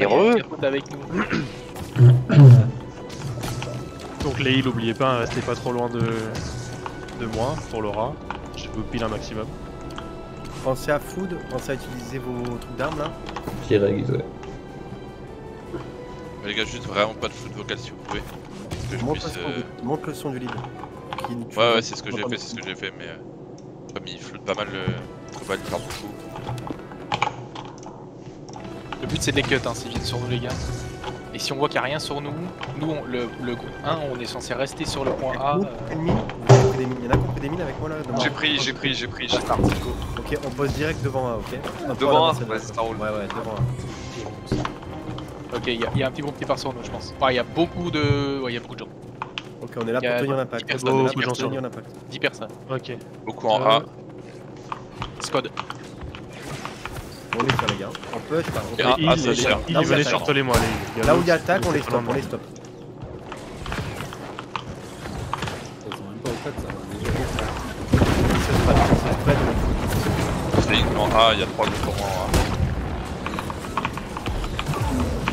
Heureux. Avec nous. Donc les heals, n'oubliez pas, restez pas trop loin de moi pour l'aura. Je vous pile un maximum. Pensez à food, pensez à utiliser vos trucs d'armes là. Pyrex, ouais. Les gars, juste vraiment pas de foot vocal si vous pouvez. Que je puisse, Montre le son du lead. Ouais, c'est ce que j'ai fait, mais comme il flotte pas mal, faut pas le faire beaucoup. Le but c'est de les cut s'ils viennent sur nous les gars. Et si on voit qu'il n'y a rien sur nous, le groupe 1 on est censé rester sur le point A. Il y en a qui ont pris des mines avec moi là devant. J'ai pris. Ok, on pose direct devant A, ok. Devant A, ouais, ça roule. Ouais, devant A. Ok, il y a un petit groupe qui part sur nous je pense. Enfin, il y a beaucoup de... Ouais, il y a beaucoup de gens. Ok, on est là pour tenir l'impact. 10 personnes. 10 personnes. Ok. Beaucoup en A. Squad. On est sur les gars. On push par Ah, ça cher. Ils venaient surtolez-moi les gars. Là où il y a attaque, on les stoppe, on les stoppe. C'est uniquement A, il y a 3 groupes en A.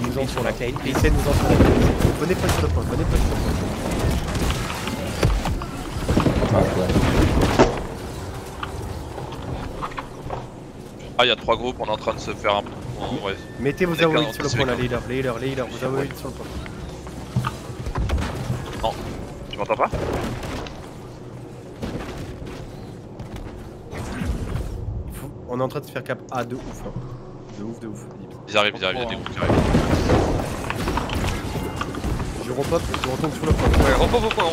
Ils nous ont sur la clé. Ils essaient de nous en sur la clé. Venez push sur le point, venez push sur le point. Ah, il y a 3 groupes, on est en train de se faire un peu. Ouais. Mettez vos AOE sur le point là, les healers, vos AOE sur le point. Non, tu m'entends pas? On est en train de se faire cap A de ouf. Hein. De ouf. Ils arrivent, il y a des groupes qui arrivent. Je repop, je retombe sur le point. Ouais, repop au point.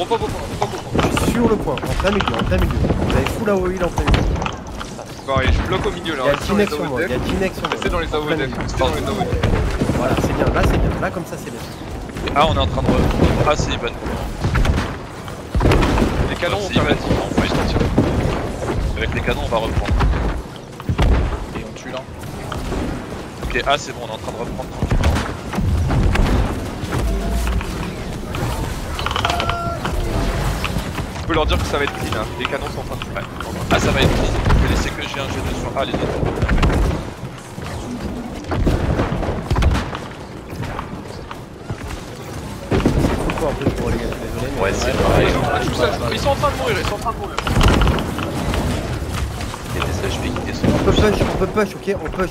Sur le point, en plein milieu. Vous avez full AOE là en plein milieu. Pareil, je bloque au milieu là. Il y a Tinex sur moi, Restez dans les AOE. Voilà, c'est bien, là comme ça c'est bien. Ah, on est en train de Ah, c'est une bonne. Les canons vont faire la team. Avec les canons, on va reprendre. Et on tue là. Ok, ah, c'est bon, on est en train de reprendre tranquillement. Je peux leur dire que ça va être clean, hein. Les canons sont en train de faire. Ah, ça va être clean. Je vais laisser que j'ai un G2 sur A, les autres. Ouais, c'est pareil. Ils sont en train de mourir, Il y a des HP qui descendent. On peut push, ok, on push.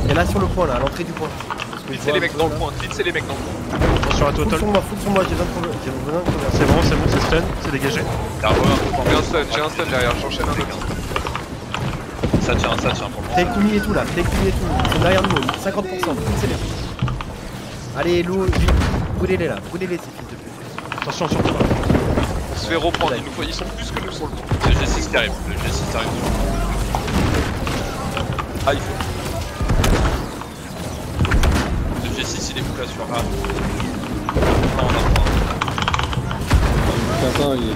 Il y en a sur le point là, à l'entrée du point. C'est les mecs dans le point, c'est les mecs dans le point. Attention à total. Full sur moi, j'ai besoin de cover. C'est bon, c'est stun, c'est dégagé. J'ai un stun derrière, j'enchaîne un autre. Ça tient pour moi. Take to me et tout là, ils sont derrière nous, 50%, c'est les. Allez, Lou, vite, brûlez-les là, brûlez-les ces fils de pute. Attention sur toi. On se fait reprendre, ils sont plus que nous sur le point. Le G6 qui arrive, Ah, il faut. Le G6 il est bouclé sur A. Non, on a Kata, il est là.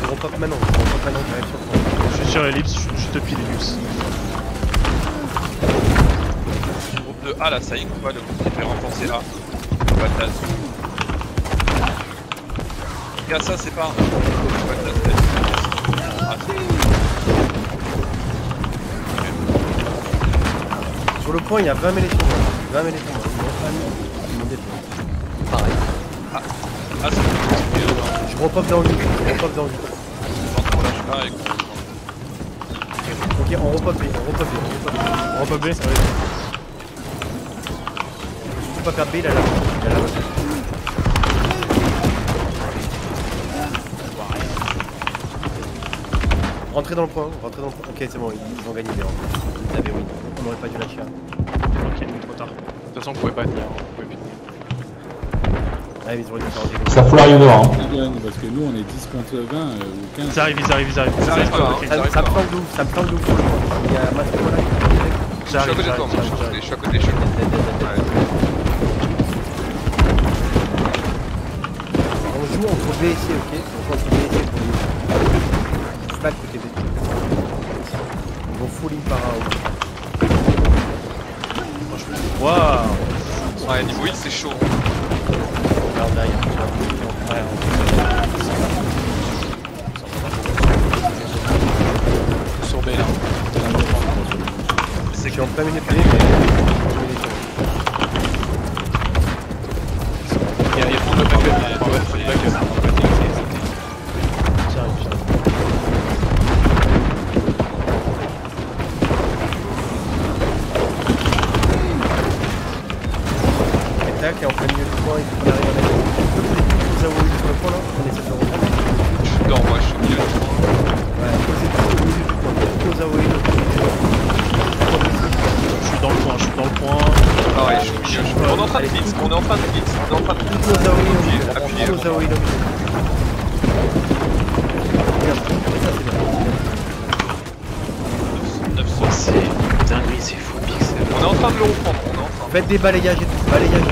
On repop maintenant, j'arrive sur le point. Je suis sur ellipse, je te pile ellipse. groupe de A là, ça y est, quoi, le groupe qui fait renforcer A. Patate. Regarde ça, c'est pas un. Sur le point, il y a 20 mêlées sur moi. Pareil. Ah, c'est bon. Je repop dans le vide. Ok, on repop B. On repop B, ça va. Je peux pas faire B, il a la voiture. Rentrez dans le point. Ok, c'est bon, ils ont gagné les rangs. Ils avaient win. On n'aurait pas dû lâcher. Ok, trop tard. De toute façon, on pouvait pas tenir. Ah, ils auraient dû faire un Ça fout l'arrière hein. Parce que nous on est 10 contre 20 ou 15. Ils arrivent. Ça arrive pas, Ça me flanque de ouf sur le point. Il y a Mathieu là. Je suis à côté de toi, moi, je suis à côté. On joue entre B et C, ok? On joue entre B et C pour nous. Flag côté B. Ils vont full in par A. Waouh. Ouais, niveau heal c'est chaud. Regarde derrière. Sur B là. Je suis en plein milieu de télé, mais... Il y a trop de backup, il y a trop de backup. J'arrive. Et tac, et en plein milieu du point, il faut qu'on arrive à mettre... Vous avouez sur le point là, on essaie de le reprendre. Je suis dedans, moi, je suis au milieu du point. Ouais, posez tout au milieu du point. Vous avouez le point. Je suis dans le point, Pareil, je suis au milieu. On est en train de glitch, on est en train de glitch, on est en train de Tout aux avoués au milieu. Appuyez, Tout aux avoués au milieu. Merde, ça c'est bien. 900. C'est dinguerie, c'est fou pixel. On est en train de le reprendre, on est en train. Faites des balayages et tout, balayages.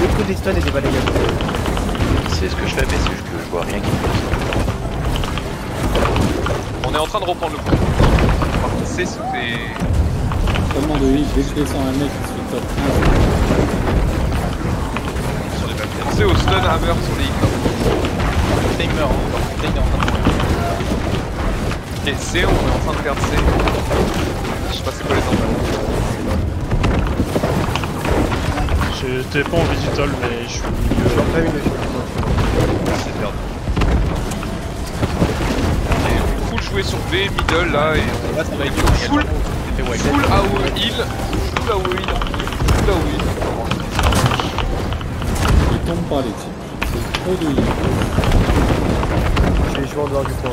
Des coups des stuns et des balayages. C'est ce que je fais, mais c'est juste que je vois rien qui me passe. On est en train de reprendre le point. Par contre, c'est Tellement de hits, dès que je descends un mec qui se fait top 1, sur les papiers. Pensez au stun hammer sur les hits. Timer, hein, container en train de mourir. Ok, C, on est en train de perdre C. Je sais pas c'est quoi les envois. J'étais pas en visital, mais je suis au Je suis en milieu. plein milieu sur le point. C'est perdu. Ok, full jouer sur B, middle là, et Là, ça va être full C'était ouais. full AOE heal, full AOE heal, full AOE heal. ils tombent pas les types. C'est trop de hits. Je vais jouer en dehors du point.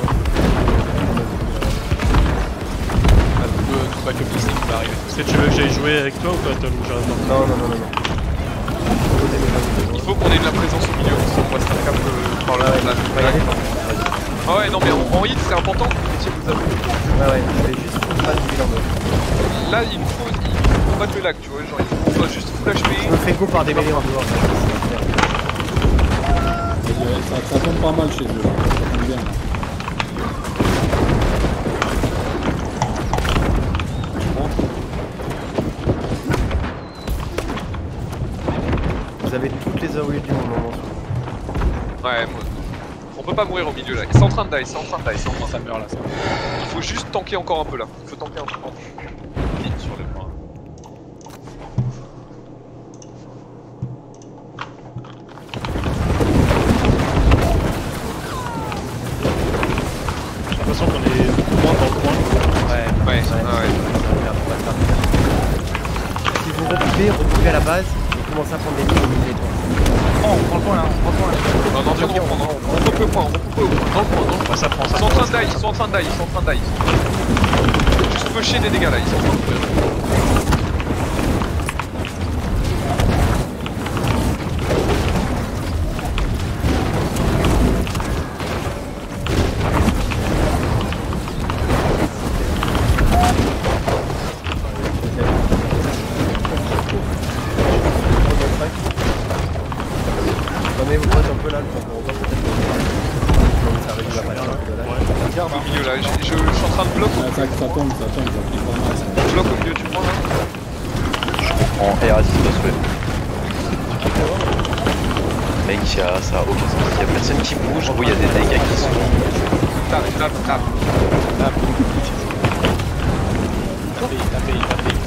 Tout backup ici qui va arriver. Est-ce que tu veux que j'aille jouer avec toi ou pas, Tom? J'arrive dans Non, non, non, non, non. Posez mes mains. Il faut qu'on ait de la présence au milieu, sinon on va se faire cap par là. Pas y aller. Ah ouais, non mais en hit c'est important, Etienne, vous avez. Ouais, ouais, je vais juste pas du bilan. Là il faut combattre le lac, tu vois, genre il faut qu'on soit juste full HP. Je me fais go par des mêlées en dehors. Ça tombe pas mal chez eux. Ça tombe bien. Vous avez toutes les AOE du moment. Ouais, on peut pas mourir au milieu là. C'est en train de die, c'est en train de die, c'est en train de Ça meurt là, ça. Il faut juste tanker encore un peu là. Il faut tanker un peu. Vite sur le point. J'ai l'impression qu'on est moins dans le coin. Ouais. Ouais, Si vous retrouvez à la base et commencez à prendre des lignes au milieu des toits. Oh, on prend le point là, on prend le point là. Non, non, viens de reprendre. On coupe le point, on coupe le point. Dans le point, dans le point. Ça prend, Ils sont en train de die, ils sont en train de die, ils sont en train de die. Juste pusher des dégâts là, ils sont en train de mourir. Prenez vos potes un peu là, le temps qu'on revoit peut-être. Ça réduit la valeur un peu de là. Au milieu là, je suis en train de bloc. Ça tombe, ça tombe, ça pique pas mal. Bloc au milieu, tu prends là. En air assistance, ouais. Mec, ça a aucun sens. Il y a personne qui bouge, où il y a des dégâts qui sont. Tape. Tapez.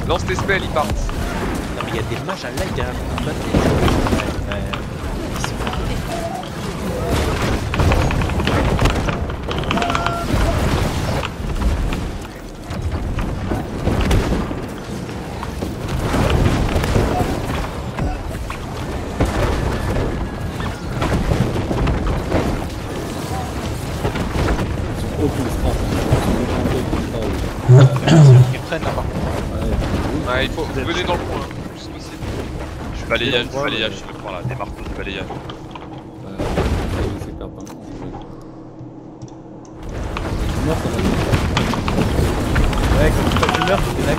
Lance tes spells, ils partent. Non, mais il y a des mages à lag, hein. Aucune strap. Ils prennent là par contre. Ouais, il faut. Venez dans le point, le plus possible. Je suis balayage, je le prends là, des marteaux de balayage. C'est capable. Mort, ça va. Ouais, quand tu meurs, tu es là.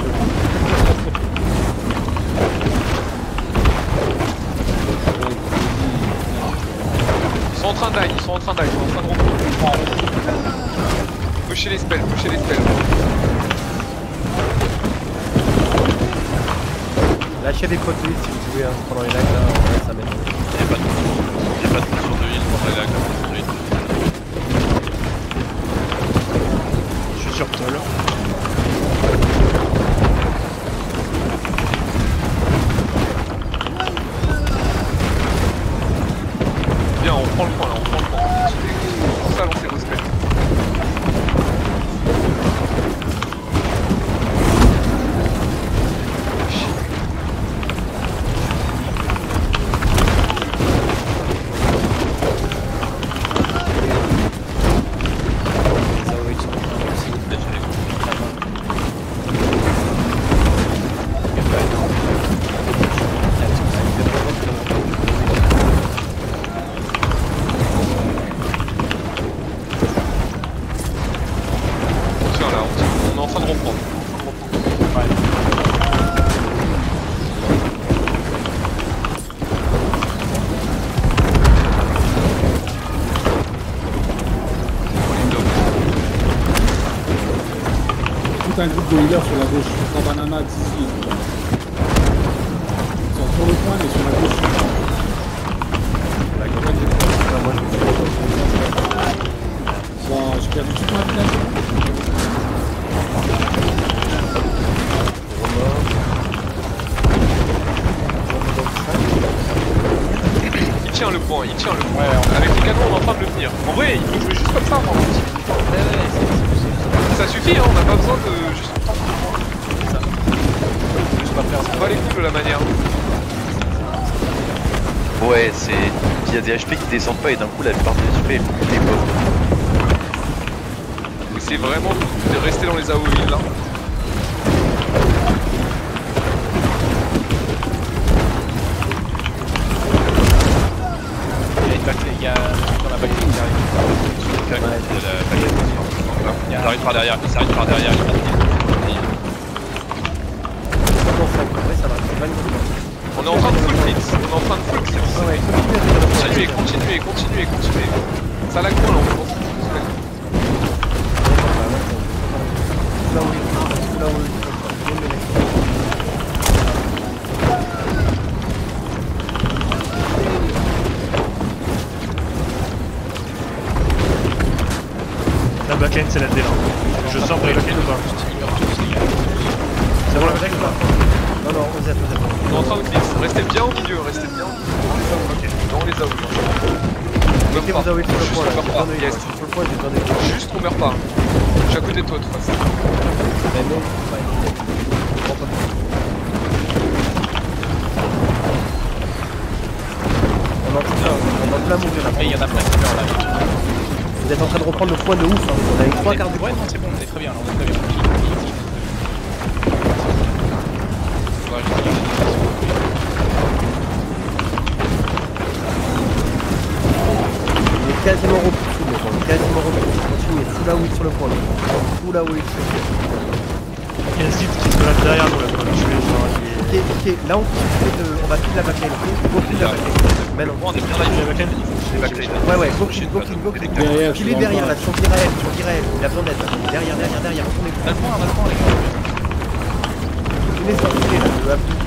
Ils sont en train de die, ils sont en train de reprendre. Pusher les spells. Lâchez des potes si vous pouvez pendant les lags là, en vrai, ça m'aide. Il n'y a pas de notion de heal pendant les lags. Je suis sur Toll. Bien, on prend le point là, on prend le point. Continuez ça à lancer vos spells. On est en train de reprendre. Tout un groupe de healers sur la gauche. Sans banana d'ici. Ils sont sur le point mais sur la gauche. Bon, j'ai perdu toute ma place. Il tient le point, il tient le point. Avec les canons, on est en train de le tenir. En vrai, il peut jouer juste comme ça, moi. Ça suffit, hein, on n'a pas besoin de juste juste pas faire ça. Pas les coups de la manière. Ouais, c'est. Il y a des HP qui descendent pas et d'un coup la plupart des HP ils débloquent. Essayez vraiment de rester dans les AOE là. Il y a dans la backline qui arrive. Il arrive par derrière, il arrive par derrière. On est en train de full blitz, on est en train de full blitz. Continuez. Ça lag moins là, on pense. La backline c'est la D là. Je sors pour les backline ou pas? C'est bon la backline ou pas? Non, OZ. On est en train de blitz, restez bien au milieu, restez bien au milieu. Dans les AOE. Mettez vos AOE sur le point là, Juste, on meurt pas. sur le point, j'ai besoin de... Juste, on meurt pas. Je suis à côté de toi de toute façon. Ben non, ouais. Je comprends pas. On est en plein mourir là. Et il y en a plein qui meurent là. Vous êtes en train de reprendre le point de ouf, hein. On a eu 3 quarts de Ouais, non, c'est bon, on est très bien, là, on est très bien. On est quasiment repoussé, mais on est quasiment repoussé. Continuez, full AOE sur le point là. Full AOE sur le point. Il y a un site qui se balade derrière nous là, je vais genre Ok, là on va filer la backline, ok? Go filer la backline. Maintenant. On est bien là, la backline. Ouais, go kill. Derrière, Filez derrière là, sur Giraël, il a besoin d'aide là. Derrière, retournez. On a le point, les gars. Filez sur filer là, le abus.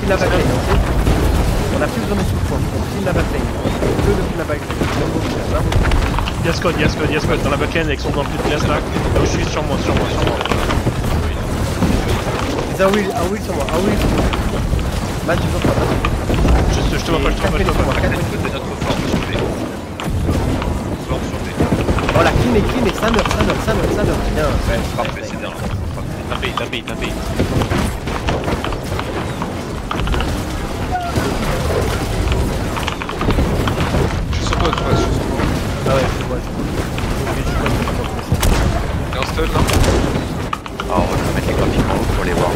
File la backline, ok? On a plus besoin de sous le point, file la backline. Que de file la backline. Yascode dans la backline avec son grand plus de glace là. Là où je suis, sur moi. Ah oui, sur moi. Match, je vois pas. Je te vois pas. c'est notre forme sur B. Forme sur B. Voilà, clean et ça meurt. Bien. Ouais, parfait, c'est bien. Tapez. Je suis sur toi, je suis sur toi. Ah ouais, je vois. T'es en stun là. Alors on va te mettre les graphiques en haut pour les voir.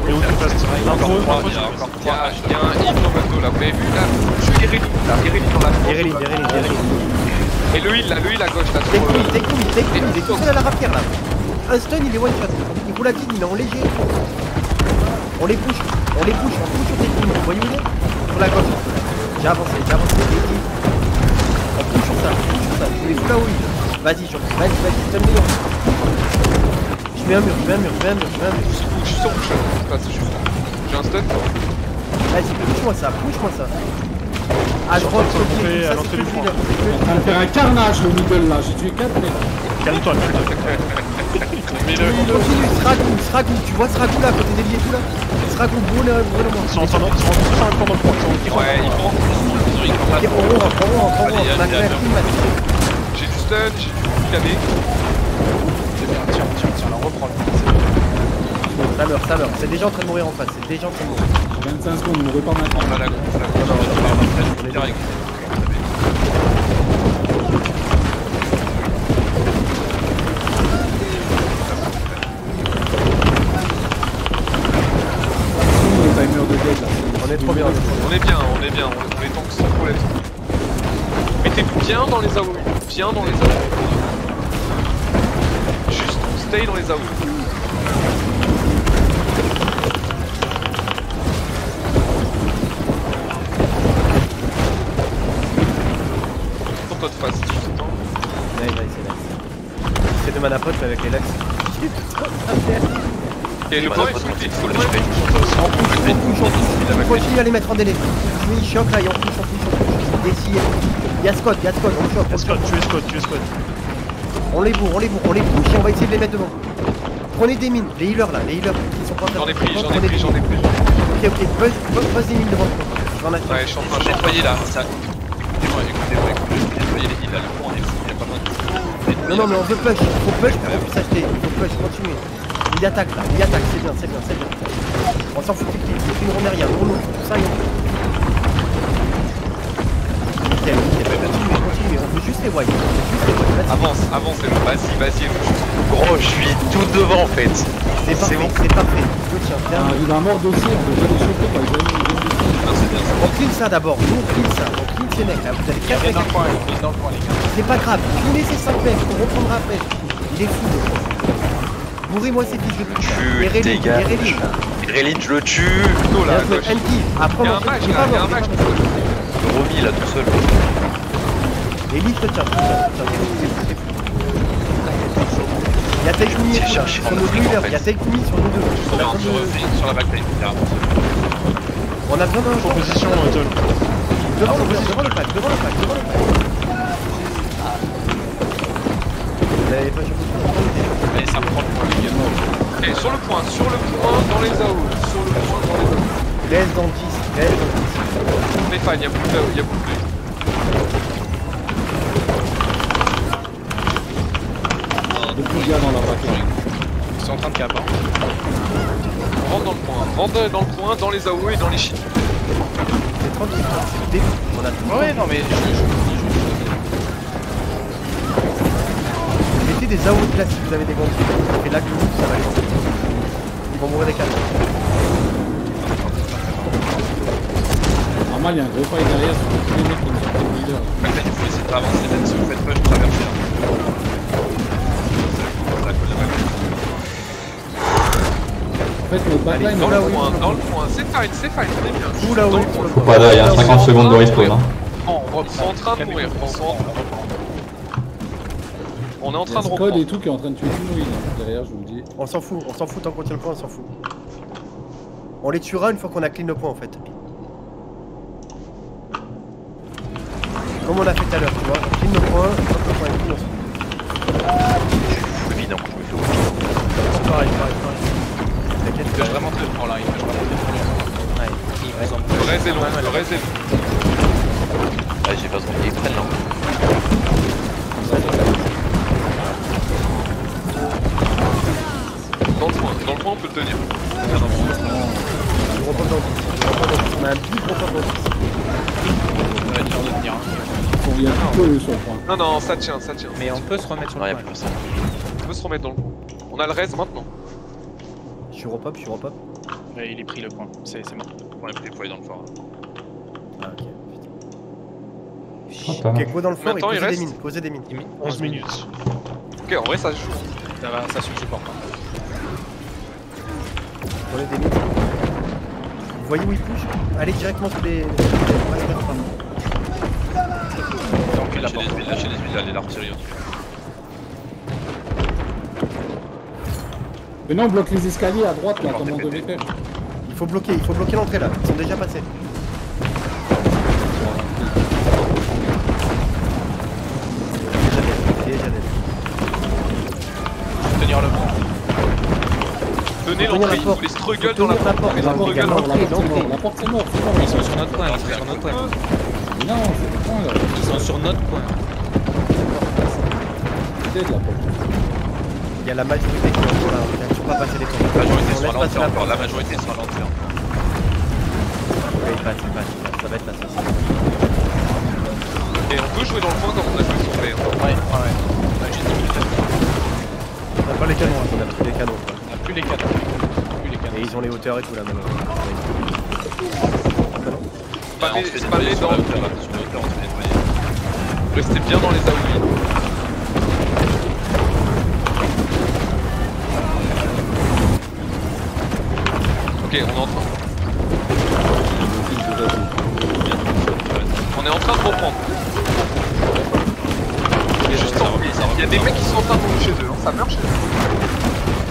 Et où tu passes? Il y a encore 3, il y a un hit dans le dos là, vous avez vu là? Je suis Irélie là, Irélie dans la France. Irélie. Et le heal à gauche là, sur Take il est tout seul à la rapière là. Un stun, il est one shot. Il roule la kill, il est en léger. On les push sur tes kills. Vous voyez où il est? Sur la gauche. J'ai avancé. On push sur ça. Je les fous là où il est. Vas-y, stun les gens. Je mets un mur. Je suis sur bouche là, j'ai un stun. Vas-y, push-moi ça. À droite, sur le ok, coupé, ça à c'est l'entrée que du le point. leader. On est en train de faire un carnage le middle là, j'ai tué 4 mecs. Calme-toi, calme-toi. Continue, Sragou, tu vois Sragou là, à côté des liés tout là. Sragou, brûle-moi. Ils sont en train de faire un tour dans le point. Ouais, ils rentrent. Ils rentrent Ok, là-dedans. on rentre, Allez, on a allez, fait un allez. film là. J'ai du stun, j'ai du cadet. C'est bien, tiens, là, reprends le. Ça meurt, c'est déjà en train de mourir en face, c'est déjà en train de mourir. 25 secondes, mourrez pas maintenant. Voilà, on est direct. Le timer de dead là. On est trop bien, On est bien, on est tanks sans problème. Mettez-vous bien dans les AOE, bien dans les AOE. Juste stay dans les AOE. Pour toi de face, tu t'entends. C'est de mana pote mais avec les lax. Ok, le point est full fit, full fit. On continue à les mettre en délai. Oui, choc là, et on pousse. Ici, il y a Scott, on choque. Scott, tu es Scott. On les bourre, on les pousse et on va essayer de les mettre devant. Prenez des mines, les healers là, qui sont pas en train de- J'en ai pris. Ok, pose des mines devant toi. J'en ai Ouais, je suis en train Je de nettoyer là, ça. Écoutez-moi, nettoyer les heals là, le pont on est fou, il y a pas besoin de. Non, mais on veut push, il faut push pour qu'on puisse acheter, il faut push, continuer. Il attaque là, c'est bien. On s'en fout du kill, il ne remet rien, tout ça et on... Nickel, continuez, on veut juste les white, vas-y. Avance, vas-y. Gros, je suis tout devant en fait. C'est parfait, bon. c'est parfait, je le tiens, bien. Il va mort aussi, on peut pas les choper quand ils viennent. On clean ça d'abord, nous on clean ça, on clean ces mecs là, vous avez 4 Viens mecs. dans le coin, les gars. C'est pas grave, cleanez ces 5 mecs, on reprendra après. Il est fou. Bourrez-moi ces fiches de pute. Tu dégages. Reline, je le tue. Plutôt là, à Bien joué, gauche. Anki, après Y'a on un match j'ai là, pas y'a un mort, match. j'ai pas mort. Romy là tout seul. Et lui, je te tiens. Il y a Taekumi J'ai cherché sur en nos deux Afrique, en healers, fait. il y a Taekumi sur nous deux. On a besoin de- Sur la backline, là. On a besoin d'un Proposition, Tol. devant le pack. Vous avez pas Allez, ça reprend le point, les gars. Ok, sur le point, dans les AO. laisse dans 10, Stéphane, y'a beaucoup de Beaucoup de gars dans la backline. Ils sont en train de cap. Hein. On rentre dans le point, dans les AO et dans les shit. C'est 30 c'est le début. On a tout. Ouais, non, mais Mettez des AO classiques, vous avez des gants. Ça fait là que ça va aller. Ils vont mourir des 4. Normal, il y a un gros fight derrière sur tous les mecs qui nous sortent de leader. Backline, il faut essayer de avancer, même si vous faites push, traverser. En fait, notre backline, dans on la a- oui. Dans le point, c'est fine, on est bien. Tout là-haut. Dans le point. Voilà, il y a 50 secondes de respawn. Hein. Ils sont en train de mourir. On est en Il y train a de Scott reprendre. et tout qui est en train de tuer tout le monde derrière, je vous le dis. On s'en fout tant qu'on tient le point, on s'en fout. On les tuera une fois qu'on a clean le point en fait. Comme on a fait tout à l'heure, tu vois, on clean le point, une fois que le point est clean, on s'en fout. Full vide en coup. Pareil. T'inquiète, il pêche vraiment très fort là. Il pêche vraiment très fort. Ouais, il me semble. Le reste est long, le reste est long. Ah, j'ai pas besoin qu'ils prennent là. Dans le point, on peut le tenir. on reprend dans le 10. On a un big reprend dans le 10. On va dire de tenir. Il y a tout eux sur le point. Non, ça tient. Mais on peut se remettre sur Non, le y'a point. plus personne. On peut se remettre dans le coup. On a le reste maintenant. Je suis repop. Ouais, il est pris le point. C'est bon. On est déployé dans le fort. Ah ok, Ah, putain. pas mal. Ok, go dans le fort et Combien de temps il posez des reste mines, 11 minutes. Ok, en vrai ça se joue. Ça se supporte. Prenez des mines. Vous voyez où il push? Allez directement sur les... Donc la Lâchez porte. les huiles, allez l'artillerie au-dessus. Maintenant, on bloque les escaliers à droite là, comme on devait faire. Il faut bloquer l'entrée là, ils sont déjà passés. donner faut tenir l'entrée, la il porte. voulait struggle Faut dans la tenir la porte. porte. Mais la porte, Regarde, c'est mort, l'entrée, la porte, c'est l'entrée. mort, la porte, c'est mort, c'est mort. Ils sont sur notre point, ils sont sur notre point. Mais non, c'est le point là. Ils sont sur notre point. C'est dead la porte. Il y a la majorité qui est encore là. On ne pas passer les portes. La majorité On sera laisse passer l'entrée la encore, porte. la majorité sera l'entrée. Ouais, il passe. Ça va être facile. Et on peut jouer dans le point comme on a joué sur B. Ouais. J'ai 10 minutes. On n'a pas les canons, on a plus les canons. Quoi. On a plus les canons. Et ils ont les hauteurs et tout là maintenant. Spammer dans... Restez bien dans les AOI. Ok, on est en train de reprendre. Il y a juste il y a des mecs qui sont en train de monter chez eux, hein. Ça meurt chez eux.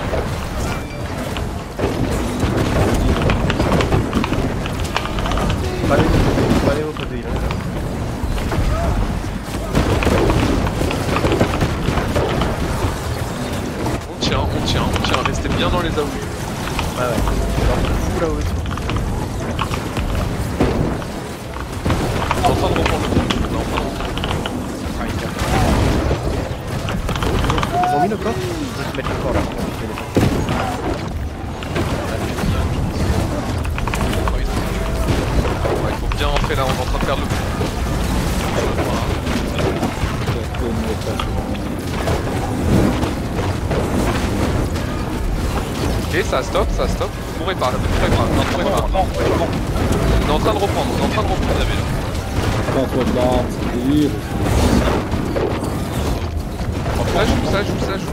Pas aller au côté, là. On tient, restez bien dans les AOI. Ouais. Fou là-haut. On est en train de reprendre le point. Ils ont mis le corps. Je vais te mettre le corps là. Ouais, il faut bien rentrer là, on est en train de perdre le point. Ok, ça stop. Mourrez pas, mourrez pas. On est en train de reprendre, la ville. Attends, toi, là, c'est délire. Ça joue.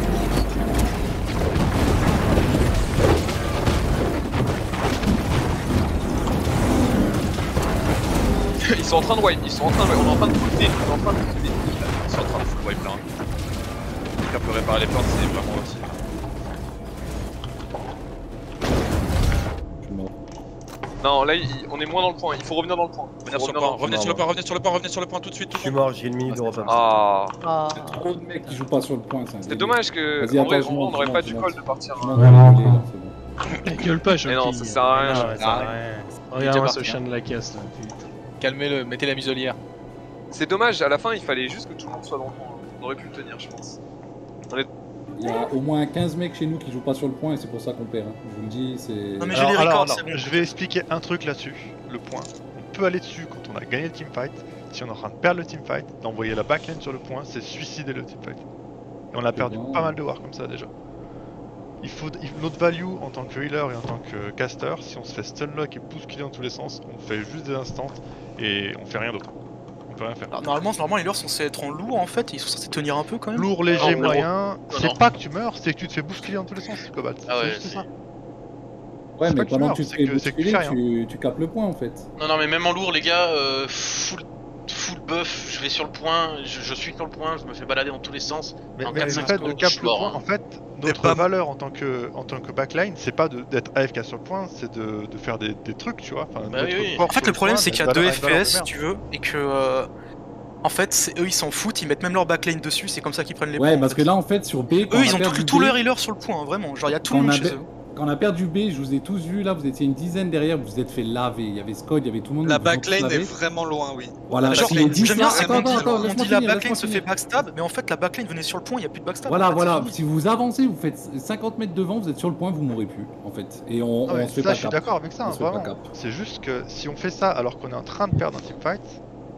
Ils sont en train de wipe, on est en train de pousser, Ils sont en train de full wipe là. Quelqu'un peut réparer les portes, c'est vraiment aussi. Je suis mort. Non, là on est moins dans le point, il faut revenir dans le point. Revenez sur le point tout de suite. Je suis mort, j'ai une minute de repas. Ah, Trop de mecs qui jouent pas sur le point, c'est un c'est délire. dommage que Vas-y, en vrai, attends, je on monte, n'aurait je pas monte, du je call monte. de partir. Je m'en Vraiment. vais, là, c'est bon. Gueule pas, Mais non, ça sert à rien. Non, ça sert à rien. Regarde-moi ce chien de la caisse là, putain. Calmez-le, mettez la muselière. C'est dommage, à la fin il fallait juste que tout le monde soit dans le point. On aurait pu le tenir, je pense. Il y a au moins 15 mecs chez nous qui jouent pas sur le point et c'est pour ça qu'on perd. Hein. Je vous le dis, c'est. Non mais j'ai les records, c'est bon. Je vais expliquer un truc là-dessus. Le point. On peut aller dessus quand on a gagné le teamfight. Si on est en train de perdre le teamfight, d'envoyer la backline sur le point, c'est suicider le teamfight. Et on a perdu bon. pas mal de war comme ça déjà. Notre value en tant que healer et en tant que caster, si on se fait stunlock et bousculer dans tous les sens, on fait juste des instants et on fait rien d'autre. On peut rien faire. Alors, normalement les leurs sont censés être en lourd en fait, ils sont censés tenir un peu quand même. Lourd, léger, Non, moyen, c'est non. pas que tu meurs, c'est que tu te fais bousculer dans tous les sens, Cobalt. Ah ouais, c'est juste ça. Ouais, c'est mais pas que tu pendant meurs, que tu te c'est fais que tu bousculer, fais rien. tu capes le point en fait. Non, mais même en lourd, les gars, full buff, je vais sur le point, je suis sur le point, je me fais balader dans tous les sens. Mais, En mais 4-5 le fait de secondes, cap je le suis mort, point, hein. en fait, notre valeur en tant que backline, c'est pas d'être AFK sur le point, c'est de faire des trucs, tu vois. Enfin, Bah d'être oui, oui. fort En fait sur le problème point, c'est qu'il y a mais 2 une valeur de FPS si merde. tu veux, et que en fait eux ils s'en foutent, ils mettent même leur backline dessus, c'est comme ça qu'ils prennent les points. Ouais, en parce fait. que là en fait sur B, quand Eux on ils a ont perdu tout B, leur healer sur le point, hein, vraiment, genre il y a tout le Quand on monde a chez be- eux. Quand on a perdu B, je vous ai tous vus là, vous étiez une dizaine derrière, vous vous êtes fait laver. Il y avait Scott, il y avait tout le monde. La ils vous ont tous backline lavé. est vraiment loin, oui. Voilà, Genre, il est 10 j'aime bien, c'est attends, qu'on dit, attends, on laisse-moi dit la finir, backline laisse-moi se fait finir. backstab, mais en fait la backline venait sur le point, il n'y a plus de backstab. Voilà, en fait, voilà, c'est si fini. vous avancez, vous faites 50 mètres devant, vous êtes sur le point, vous mourrez plus en fait. Et on Ah ouais, se fait ça, pas je suis cap. d'accord avec ça, On hein, se fait pas vraiment. cap. C'est juste que si on fait ça alors qu'on est en train de perdre un teamfight,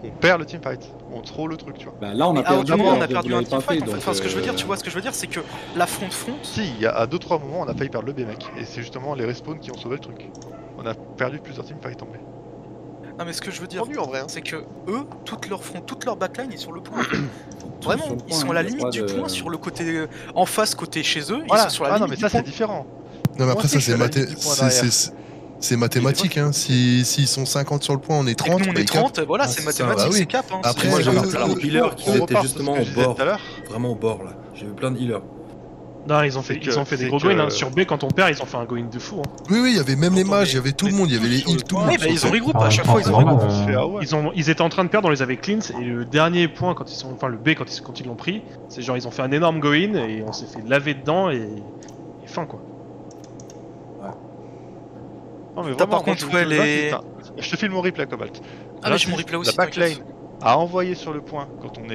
on perd le teamfight. On troll le truc, tu vois. Bah, là, on a À perdu aucun moment on alors a que perdu vous un l'avez pas teamfight fait, en fait, donc, enfin ce que je veux dire, tu vois ce que je veux dire, c'est que la front Si, à 2-3 moments, on a failli perdre le B, mec. Et c'est justement les respawns qui ont sauvé le truc. On a perdu plusieurs teamfights en B. Non mais ce que je veux dire, Tendu en vrai. Hein. c'est que eux, toute leur backline est sur le point. En fait. Tous Vraiment, sur le ils point, sont à la hein, y a limite pas du de- point sur le côté en face, côté chez eux. Voilà. Ils sont sur la Ah non, limite mais du ça, point. c'est différent. Non mais Moi après ça aussi, je suis à la limite du point derrière. c'est mathématique hein. S'ils sont 50 sur le point, on est Et que 30. nous on bah, est ils capent. 30, voilà, Ah, c'est c'est ça, mathématique, bah oui. c'est cap. Hein. Après, Moi j'ai vu eux, plein de healers qui on étaient repart sur justement ce que au je disais bord, tout à l'heure. vraiment au bord là. J'ai vu plein de healers. Non, ils ont fait des gros goins. Hein. Sur B, quand on perd, ils ont fait un going de fou. Hein. Oui, il y avait même les mages, il y avait tout le monde, il y avait les heals, tout le monde. Oui, bah ils ont regroupé Ah, à chaque fois, ils ont forcément, regroupé. Ils étaient en train de perdre, on les avait cleans. Et le dernier point, enfin le B, quand ils l'ont pris, c'est genre ils ont fait un énorme go-in et on s'est fait laver dedans et fin quoi. Non, mais T'as vraiment, par moi, contre, je ouais, vous les. insiste, hein. Je te file mon replay, Cobalt. Ah, mais j'ai mon replay aussi. La backline à envoyer sur le point quand on est